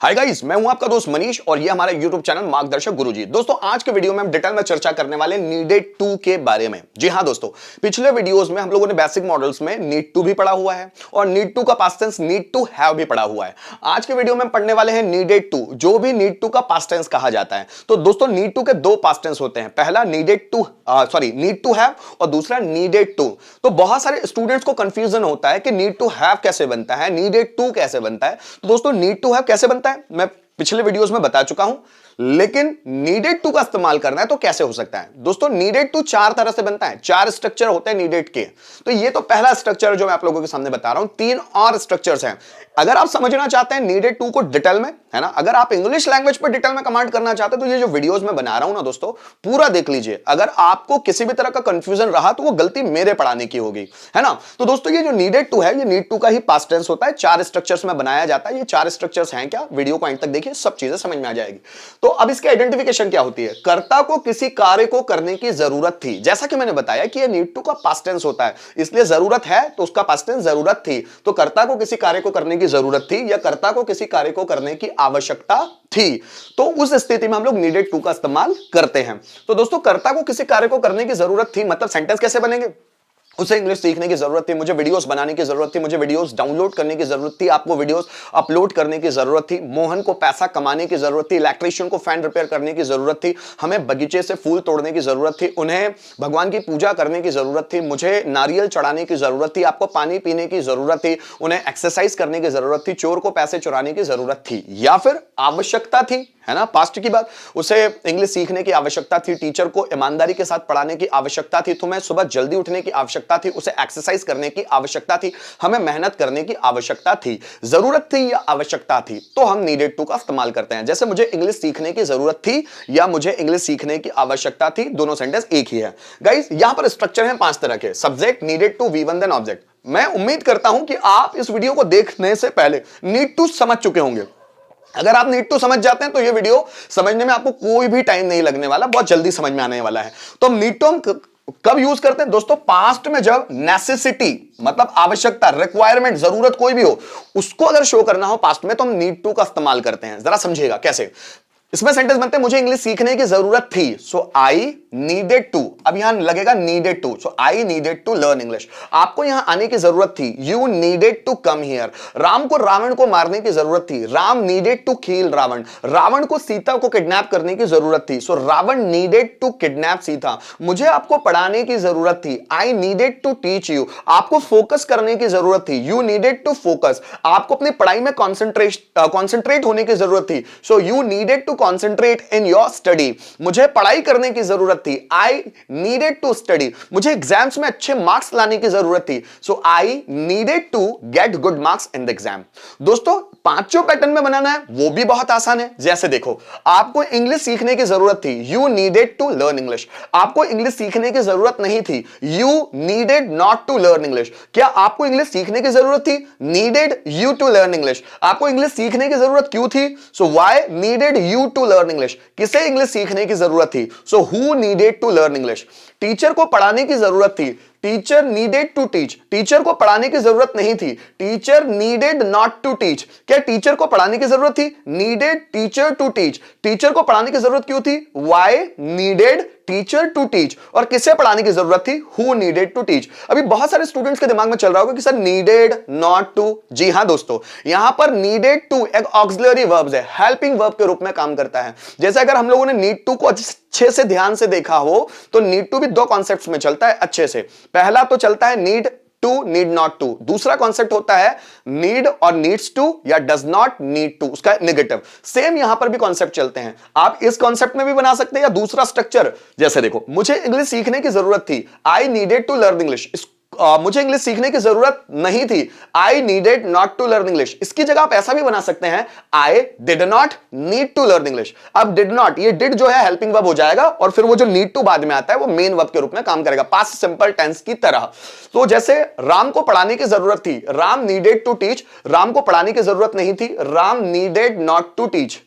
Hi guys, मैं हूं आपका दोस्त मनीष और ये हमारा यूट्यूब चैनल मार्गदर्शक गुरुजी। दोस्तों, आज के वीडियो में हम डिटेल में चर्चा करने वाले नीडेड टू के बारे में। जी हां दोस्तों, पिछले वीडियोस में हम लोगों ने बेसिक मॉडल्स में नीड टू भी पढ़ा हुआ है और नीड टू का past tense need to have भी पढ़ा हुआ है। आज के वीडियो में हम पढ़ने वाले हैं नीडेड टू, जो भी नीड टू का पास्ट टेंस कहा जाता है। तो दोस्तों, नीड टू के दो पास्ट टेंस होते हैं, पहला नीड टू हैव और दूसरा नीडेड टू। तो बहुत सारे स्टूडेंट्स को कंफ्यूजन होता है कि नीड टू हैव कैसे बनता है, नीडेड टू कैसे बनता है। तो दोस्तों, नीड टू हैव कैसे बनता है मैं पिछले वीडियोस में बता चुका हूं, लेकिन नीडेड टू का इस्तेमाल करना है तो कैसे हो सकता है। दोस्तों, नीडेड टू चार तरह से बनता है, चार स्ट्रक्चर होते हैं नीडेड के। तो ये तो पहला स्ट्रक्चर जो मैं आप लोगों के सामने बता रहा हूं, तीन और स्ट्रक्चर्स हैं। अगर आप समझना चाहते हैं नीडेड टू को डिटेल में, है ना, अगर आप इंग्लिश लैंग्वेज पर डिटेल में कमांड करना चाहते हैं तो ये जो वीडियोस में बना रहा हूं ना दोस्तों, पूरा देख लीजिए। अगर आपको किसी भी तरह का कंफ्यूजन रहा तो वो गलती मेरे पढ़ाने की होगी, है ना। तो दोस्तों, ये जो नीडेड टू है, ये नीड टू का ही पास्ट टेंस होता है, चार स्ट्रक्चर्स में बनाया जाता है। ये चार स्ट्रक्चर्स हैं क्या, वीडियो को एंड तक देखिए, सब चीजें समझ में आ जाएगी। तो अब इसकी आइडेंटिफिकेशन क्या होती है। कर्ता को किसी कार्य को करने की जरूरत थी, जैसा कि मैंने बताया कि ये नीड टू का पास्ट टेंस होता है, इसलिए जरूरत है तो उसका पास्ट टेंस जरूरत थी। तो कर्ता को किसी कार्य को करने की जरूरत थी या कर्ता को किसी कार्य को करने की आवश्यकता थी, तो उस स्थिति में हम लोग नीडेड टू का इस्तेमाल करते हैं। तो दोस्तों, कर्ता को किसी कार्य को करने की जरूरत थी मतलब सेंटेंस कैसे बनेंगे। उसे इंग्लिश सीखने की जरूरत थी, मुझे वीडियोस बनाने की जरूरत थी, मुझे वीडियोस डाउनलोड करने की जरूरत थी, आपको वीडियोस अपलोड करने की जरूरत थी, मोहन को पैसा कमाने की जरूरत थी, इलेक्ट्रिशियन को फैन रिपेयर करने की जरूरत थी, हमें बगीचे से फूल तोड़ने की जरूरत थी, उन्हें भगवान की पूजा करने की जरूरत थी, मुझे नारियल चढ़ाने की जरूरत थी, आपको पानी पीने की जरूरत थी, उन्हें एक्सरसाइज करने की जरूरत थी, चोर को पैसे चुराने की जरूरत थी, या फिर आवश्यकता थी, है ना, पास्ट की बात, उसे इंग्लिश सीखने की आवश्यकता थी, टीचर को ईमानदारी के साथ पढ़ाने की आवश्यकता थी, तुम्हें सुबह जल्दी उठने की आवश्यकता थी, उसे एक्सरसाइज करने की आवश्यकता थी, हमें मेहनत करने की आवश्यकता थी, जरूरत थी या आवश्यकता थी, तो हम नीडेड टू का इस्तेमाल करते हैं। जैसे मुझे इंग्लिश सीखने की जरूरत थी या मुझे इंग्लिश सीखने की आवश्यकता थी, दोनों सेंटेंस एक ही है। गाइस, यहां पर स्ट्रक्चर है पांच तरह के, subject, needed to, V one, then object. मैं उम्मीद करता हूं कि आप इस वीडियो को देखने से पहले नीड टू समझ चुके होंगे। अगर आप नीड टू समझ जाते हैं तो ये वीडियो समझने में आपको कोई भी टाइम नहीं लगने वाला, बहुत जल्दी समझ में आने वाला है। तो हम नीड टू हम कब यूज करते हैं दोस्तों, पास्ट में, जब नेसेसिटी मतलब आवश्यकता, रिक्वायरमेंट, जरूरत कोई भी हो, उसको अगर शो करना हो पास्ट में तो हम नीड टू का इस्तेमाल करते हैं। जरा समझिएगा कैसे। इसमें सेंटेंस बनते हैं, मुझे इंग्लिश सीखने की जरूरत थी, सो आई नीडेड टू। अब यहां लगेगा needed to, so I needed to learn English. आपको यहां आने की जरूरत थी, you needed to come here. Ram को रावण को मारने की जरूरत थी, Ram needed to kill Ravan. Ravan को सीता को किडनैप करने की जरूरत थी, so Ravan needed to kidnap Sita. मुझे आपको पढ़ाने की जरूरत थी, I needed to teach you. आपको फोकस करने की जरूरत थी, यू नीडेड टू फोकस। आपको अपनी पढ़ाई में कॉन्सेंट्रेट होने की जरूरत थी, so you needed to concentrate in your study. मुझे पढ़ाई करने की जरूरत थी, आई नीडेड टू स्टडी। मुझे एग्जाम्स में अच्छे मार्क्स लाने की जरूरत थी, so I needed to get good marks in the exam. दोस्तों, पांचों पैटर्न में बनाना है वो भी बहुत आसान है। जैसे देखो, आपको इंग्लिश सीखने की जरूरत थी, you needed to learn English. आपको इंग्लिश सीखने की जरूरत नहीं थी, you needed not to learn English. क्या आपको इंग्लिश सीखने की जरूरत थी, needed you to learn English. आपको इंग्लिश सीखने की जरूरत क्यों थी, so why needed you to learn English. किसे इंग्लिश सीखने की जरूरत थी, so who needed to learn English. Teacher को पढ़ाने की जरूरत थी, teacher needed to teach. Teacher को पढ़ाने की जरूरत नहीं थी, teacher needed not to teach. क्या टीचर को पढ़ाने की जरूरत थी, needed teacher to teach. Teacher को पढ़ाने की जरूरत क्यों थी, why needed teacher to teach. और किसे पढ़ाने की जरूरत थी, हु नीडेड टू टीच। अभी बहुत सारे स्टूडेंट्स के दिमाग में चल रहा होगा कि सर नीडेड नॉट टू। जी हां दोस्तों, यहां पर नीडेड टू एक ऑक्सिलरी वर्ब है, हेल्पिंग वर्ब के रूप में काम करता है। जैसे अगर हम लोगों ने नीड टू को अच्छे से ध्यान से देखा हो तो नीड टू भी दो कॉन्सेप्ट्स में चलता है अच्छे से। पहला तो चलता है need to, need not to. दूसरा कॉन्सेप्ट होता है नीड और नीड्स टू या डज नॉट नीड टू, उसका नेगेटिव। सेम यहां पर भी कॉन्सेप्ट चलते हैं, आप इस कॉन्सेप्ट में भी बना सकते हैं या दूसरा स्ट्रक्चर। जैसे देखो, मुझे इंग्लिश सीखने की जरूरत थी, I needed to learn English. मुझे इंग्लिश सीखने की जरूरत नहीं थी, I needed not to learn English. इसकी जगह आप ऐसा भी बना सकते हैं, I did not need to learn English. अब डिड नॉट, ये डिड जो है हेल्पिंग वर्ब हो जाएगा और फिर वो जो नीड टू बाद में आता है वो मेन वर्ब के रूप में काम करेगा, पास्ट सिंपल टेंस की तरह। तो जैसे राम को पढ़ाने की जरूरत थी, Ram needed to teach. Ram को पढ़ाने की जरूरत नहीं थी, Ram needed not to teach,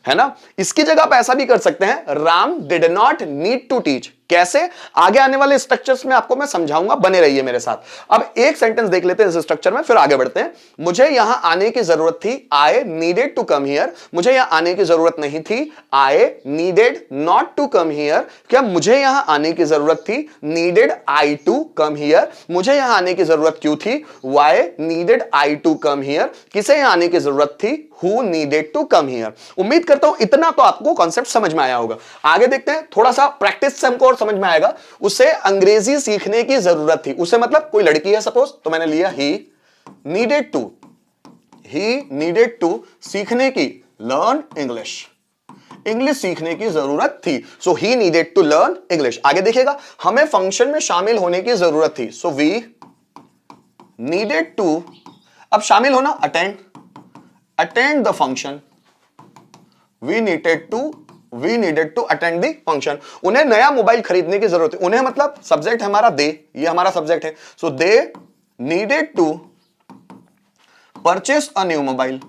है ना। इसकी जगह आप ऐसा भी कर सकते हैं, Ram did not need to teach. कैसे? आगे आने वाले स्ट्रक्चर्स में आपको मैं समझाऊंगा, बने रहिए मेरे साथ। अब एक सेंटेंस देख लेते हैं इस स्ट्रक्चर में, फिर आगे बढ़ते हैं। मुझे यहां आने की जरूरत थी, I needed to come here. मुझे यहां आने की जरूरत नहीं थी, I needed not to come here. क्या मुझे यहां आने की जरूरत थी? Needed I to come here. मुझे यहां आने की जरूरत क्यों थी? Why needed I to come here. किसे यहां आने की जरूरत थी? Who needed to come here. उम्मीद करता हूं इतना तो आपको कॉन्सेप्ट समझ में आया होगा। आगे देखते हैं, थोड़ा सा प्रैक्टिस से हमको और समझ में आएगा। उसे अंग्रेजी सीखने की जरूरत थी। उसे मतलब कोई लड़की है सपोज, तो मैंने लिया ही नीडेड टू सीखने की, लर्न इंग्लिश, इंग्लिश सीखने की जरूरत थी। So he needed to learn English. आगे देखिएगा, हमें फंक्शन में शामिल होने की जरूरत थी। सो वी नीडेड टू, अब शामिल होना, attend the function. We needed to attend the function. उन्हें नया मोबाइल खरीदने की जरूरत है। उन्हें मतलब सब्जेक्ट है हमारा दे, ये हमारा सब्जेक्ट है। So they needed to purchase a new mobile,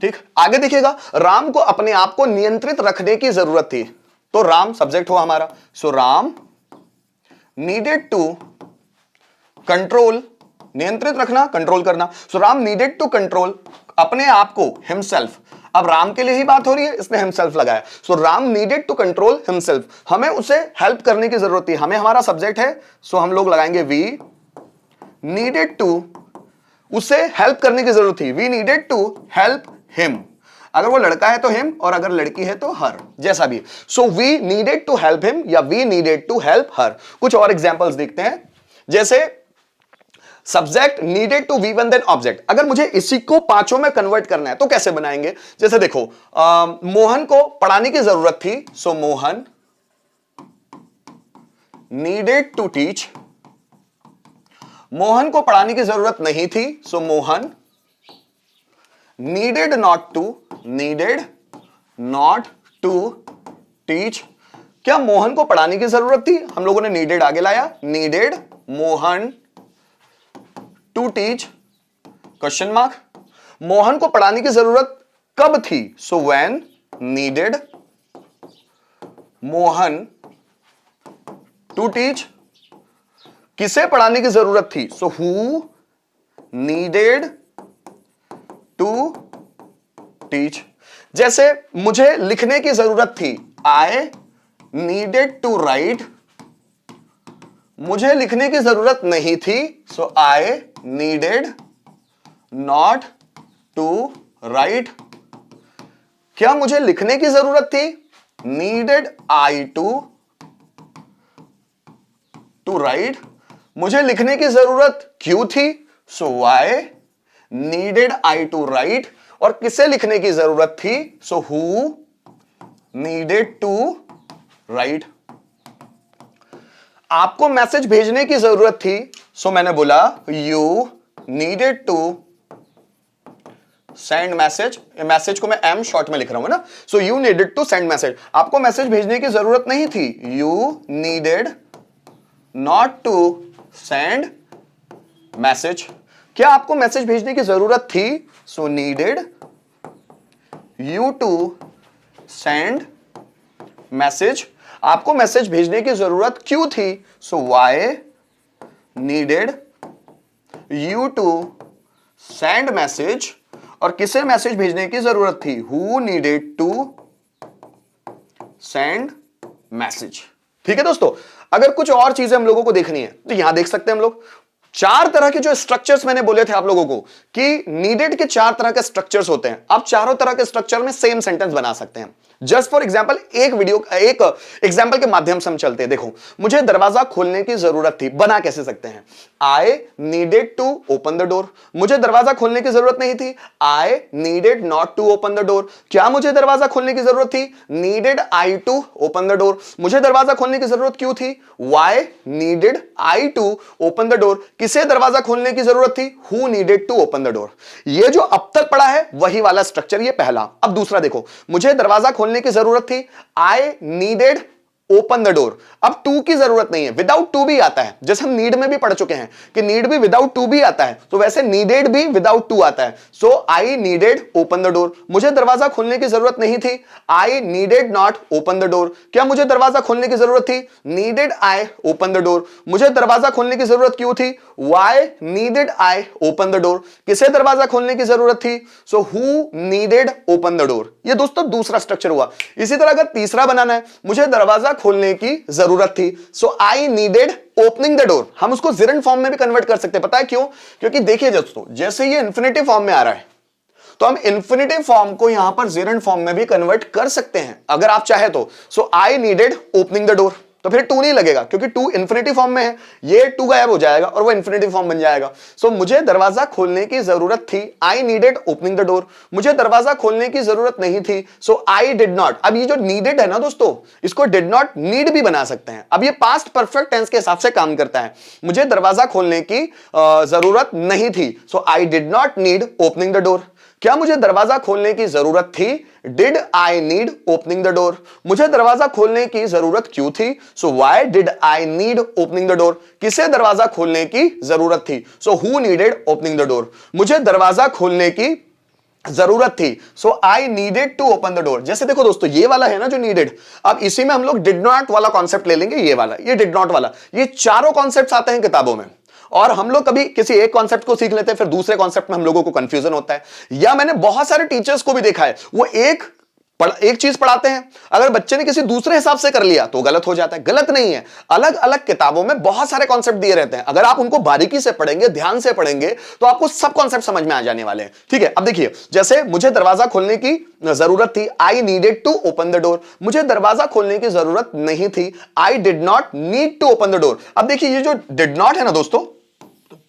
ठीक। आगे देखिएगा, राम को अपने आप को नियंत्रित रखने की जरूरत थी। तो राम सब्जेक्ट हुआ हमारा। सो राम नीडेड टू कंट्रोल, नियंत्रित रखना, कंट्रोल करना। सो राम नीडेड टू कंट्रोल अपने आप को, हिमसेल्फ। अब राम के लिए ही बात हो रही है, इसने हिमसेल्फ लगाया। So Ram needed to control himself. हमें उसे हेल्प करने की जरूरत थी। हमें, हमारा सब्जेक्ट है, सो हम लोग लगाएंगे वी नीडेड टू, उसे हेल्प करने की जरूरत थी। We needed to help him. अगर वो लड़का है तो हिम, और अगर लड़की है तो हर, जैसा भी। So we needed to help him या we needed to help her. कुछ और एग्जांपल्स देखते हैं, जैसे subject needed to V one then object. अगर मुझे इसी को पांचों में कन्वर्ट करना है तो कैसे बनाएंगे? जैसे देखो, मोहन को पढ़ाने की जरूरत थी। So Mohan needed to teach. Mohan को पढ़ाने की जरूरत नहीं थी। So Mohan needed not to teach. क्या मोहन को पढ़ाने की जरूरत थी? हम लोगों ने नीडेड आगे लाया, needed Mohan to teach, question mark. मोहन को पढ़ाने की जरूरत कब थी? So when needed Mohan to teach. किसे पढ़ाने की जरूरत थी? So who needed to teach. जैसे मुझे लिखने की जरूरत थी, आई नीडेड टू राइट। मुझे लिखने की जरूरत नहीं थी। So I needed not to write. क्या मुझे लिखने की जरूरत थी? Needed I to write. मुझे लिखने की जरूरत क्यों थी? So why needed I to write. और किसे लिखने की जरूरत थी? So who needed to write. आपको मैसेज भेजने की जरूरत थी। सो मैंने बोला you needed to send message. Message को मैं एम शॉर्ट में लिख रहा हूं ना। So you needed to send message. आपको मैसेज भेजने की जरूरत नहीं थी। You needed not to send message. क्या आपको मैसेज भेजने की जरूरत थी? So needed you to send message. आपको मैसेज भेजने की जरूरत क्यों थी? So why needed you to send message. और किसे मैसेज भेजने की जरूरत थी? Who needed to send message. ठीक है दोस्तों, अगर कुछ और चीजें हम लोगों को देखनी है तो यहां देख सकते हैं हम लोग। चार तरह के जो स्ट्रक्चर्स मैंने बोले थे आप लोगों को कि नीडेड के चार तरह के स्ट्रक्चर्स होते हैं। आप चारों तरह के स्ट्रक्चर में सेम सेंटेंस बना सकते हैं। जस्ट फॉर एग्जांपल एक एग्जांपल के माध्यम से हम चलते हैं। देखो, मुझे दरवाजा खोलने की जरूरत थी, बना कैसे सकते हैं? I needed to open the door. मुझे दरवाजा खोलने की जरूरत नहीं थी। I needed not to open the door. क्या मुझे दरवाजा खोलने की जरूरत थी? Needed I to open the door. मुझे दरवाजा खोलने की जरूरत क्यों थी? Why needed I to open the door. किसे दरवाजा खोलने की जरूरत थी? Who needed to open the door. ये जो अब तक पड़ा है वही वाला स्ट्रक्चर, ये पहला। अब दूसरा देखो, मुझे दरवाजा खोलने की जरूरत थी। I needed open the door. अब टू की जरूरत नहीं है, विदाउट टू भी आता है, जैसे हम नीड में भी पढ़ चुके हैं कि नीड भी विदाउट टू भी आता है, तो वैसे नीडेड भी विदाउट टू आता है। So I needed open the door, मुझे दरवाजा खोलने की जरूरत नहीं थी। I needed not open the door, क्या मुझे दरवाजा खोलने की जरूरत थी? Needed I open the door, मुझे दरवाजा खोलने की जरूरत क्यों थी? Why needed I open the door, किसे दरवाजा खोलने की जरूरत थी? So who needed open the door. ये दोस्तों दूसरा स्ट्रक्चर हुआ। इसी तरह अगर तीसरा बनाना है, मुझे दरवाजा खोलने की जरूरत थी, so I needed opening the door. हम उसको जिरंड फॉर्म में भी कन्वर्ट कर सकते हैं, पता है क्यों? क्योंकि देखिए दोस्तों, जैसे ये इंफिनिटिव फॉर्म में आ रहा है, तो हम इंफिनिटिव फॉर्म को यहां पर जिरंड फॉर्म में भी कन्वर्ट कर सकते हैं अगर आप चाहे तो। So I needed opening the door, तो फिर टू नहीं लगेगा क्योंकि टू इंफिनिटी फॉर्म में है, ये टू गायब हो जाएगा और वो इंफिनिटी फॉर्म बन जाएगा। सो मुझे दरवाजा खोलने की जरूरत थी, I needed opening the door, मुझे दरवाजा खोलने की जरूरत नहीं थी, सो आई डिड नॉट। अब ये जो नीडेड है ना दोस्तों, इसको डिड नॉट नीड भी बना सकते हैं। अब ये पास्ट परफेक्ट टेंस के हिसाब से काम करता है। मुझे दरवाजा खोलने की जरूरत नहीं थी, so I did not need opening the door. क्या मुझे दरवाजा खोलने की जरूरत थी? Did I need opening the door, मुझे दरवाजा खोलने की जरूरत क्यों थी? So why did I need opening the door, किसे दरवाजा खोलने की जरूरत थी? So who needed opening the door, मुझे दरवाजा खोलने की जरूरत थी, so I needed to open the door. जैसे देखो दोस्तों, ये वाला है ना जो नीडेड, अब इसी में हम लोग डिड नॉट वाला कॉन्सेप्ट ले लेंगे, ये वाला, ये डिड नॉट वाला, ये चारों कॉन्सेप्ट आते हैं किताबों में, और हम लोग कभी किसी एक कॉन्सेप्ट को सीख लेते हैं, फिर दूसरे कॉन्सेप्ट में हम लोगों को कंफ्यूजन होता है। या मैंने बहुत सारे टीचर्स को भी देखा है, वो एक चीज पढ़ाते हैं, अगर बच्चे ने किसी दूसरे हिसाब से कर लिया तो गलत हो जाता है। गलत नहीं है, अलग अलग किताबों में बहुत सारे कॉन्सेप्ट दिए रहते हैं, अगर आप उनको बारीकी से पढ़ेंगे, ध्यान से पढ़ेंगे, तो आपको सब कॉन्सेप्ट समझ में आ जाने वाले हैं। ठीक है, अब देखिए, जैसे मुझे दरवाजा खोलने की जरूरत थी, I needed to open the door, मुझे दरवाजा खोलने की जरूरत नहीं थी, I did not need to open the door. अब देखिए, ये जो डिड नॉट है ना दोस्तों,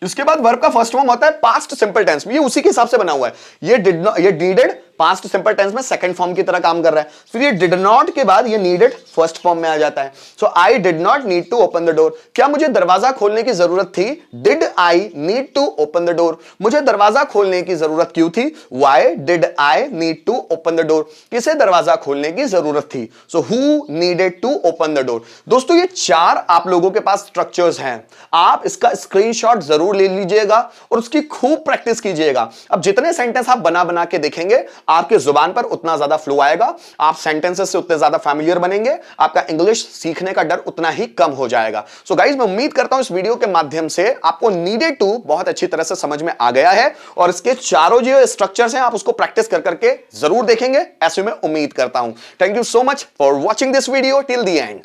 इसके बाद वर्ब का फर्स्ट फॉर्म होता है पास्ट सिंपल टेंस, ये उसी के हिसाब से बना हुआ है। ये डिड नॉट, ये नीडेड पास्ट सिंपल टेंस में सेकंड फॉर्म की तरह काम कर रहा है। फिर ये डिड नॉट के बाद ये नीडेड फर्स्ट फॉर्म में आ जाता है। So I did not need to open the door, क्या मुझे दरवाजा खोलने की जरूरत थी? Did I need to open the door, मुझे दरवाजा खोलने की जरूरत क्यों थी? Why did I need to open the door, किसे दरवाजा खोलने की जरूरत थी? So who needed to open the door. दोस्तों, ये चार आप लोगों के पास स्ट्रक्चर्स हैं, आप इसका स्क्रीनशॉट जरूर ले लीजिएगा और उसकी खूब प्रैक्टिस कीजिएगा। अब जितने सेंटेंस आप बना बना के देखेंगे, आपके जुबान पर उतना ज्यादा फ्लो आएगा, आप सेंटेंसेस से उतने ज्यादा फैमिलियर बनेंगे, आपका इंग्लिश सीखने का डर उतना ही कम हो जाएगा। सो गाइस, मैं उम्मीद करता हूं इस वीडियो के माध्यम से आपको नीडेड टू बहुत अच्छी तरह से समझ में आ गया है, और इसके चारों जो स्ट्रक्चर्स हैं आप उसको प्रैक्टिस कर करके जरूर देखेंगे, ऐसे मैं उम्मीद करता हूं। Thank you so much for watching this video till the end.